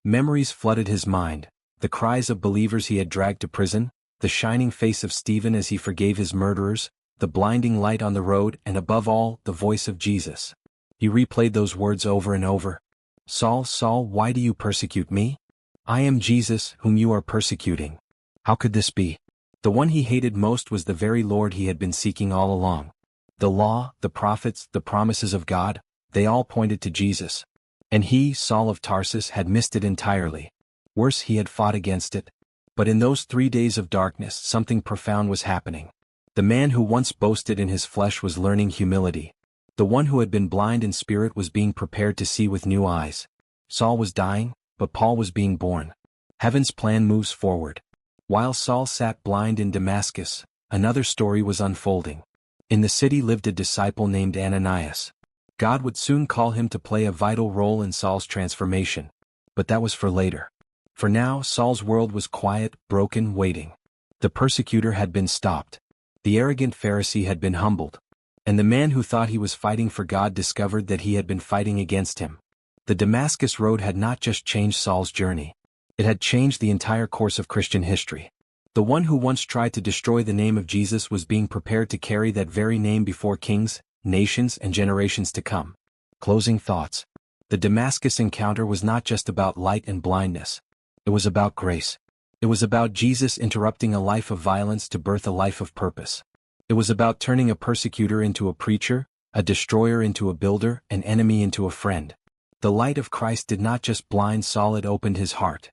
Memories flooded his mind, the cries of believers he had dragged to prison, the shining face of Stephen as he forgave his murderers, the blinding light on the road, and above all, the voice of Jesus. He replayed those words over and over. "Saul, Saul, why do you persecute me? I am Jesus, whom you are persecuting." How could this be? The one he hated most was the very Lord he had been seeking all along. The law, the prophets, the promises of God, they all pointed to Jesus. And he, Saul of Tarsus, had missed it entirely. Worse, he had fought against it. But in those 3 days of darkness, something profound was happening. The man who once boasted in his flesh was learning humility. The one who had been blind in spirit was being prepared to see with new eyes. Saul was dying, but Paul was being born. Heaven's plan moves forward. While Saul sat blind in Damascus, another story was unfolding. In the city lived a disciple named Ananias. God would soon call him to play a vital role in Saul's transformation. But that was for later. For now, Saul's world was quiet, broken, waiting. The persecutor had been stopped. The arrogant Pharisee had been humbled. And the man who thought he was fighting for God discovered that he had been fighting against him. The Damascus road had not just changed Saul's journey. It had changed the entire course of Christian history. The one who once tried to destroy the name of Jesus was being prepared to carry that very name before kings, nations, and generations to come. Closing thoughts. The Damascus encounter was not just about light and blindness. It was about grace. It was about Jesus interrupting a life of violence to birth a life of purpose. It was about turning a persecutor into a preacher, a destroyer into a builder, an enemy into a friend. The light of Christ did not just blind Saul, it opened his heart.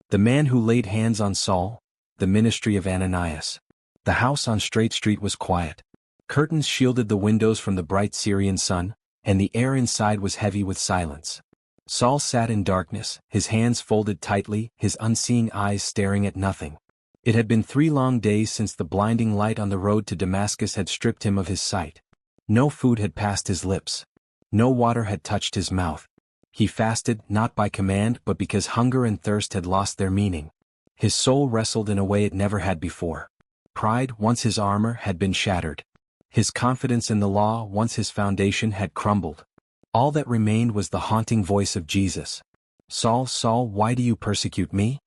The man who laid hands on Saul, the ministry of Ananias. The house on Straight Street was quiet. Curtains shielded the windows from the bright Syrian sun, and the air inside was heavy with silence. Saul sat in darkness, his hands folded tightly, his unseeing eyes staring at nothing. It had been 3 long days since the blinding light on the road to Damascus had stripped him of his sight. No food had passed his lips. No water had touched his mouth. He fasted, not by command but because hunger and thirst had lost their meaning. His soul wrestled in a way it never had before. Pride, once his armor, had been shattered. His confidence in the law, once his foundation, had crumbled. All that remained was the haunting voice of Jesus. "Saul, Saul, why do you persecute me?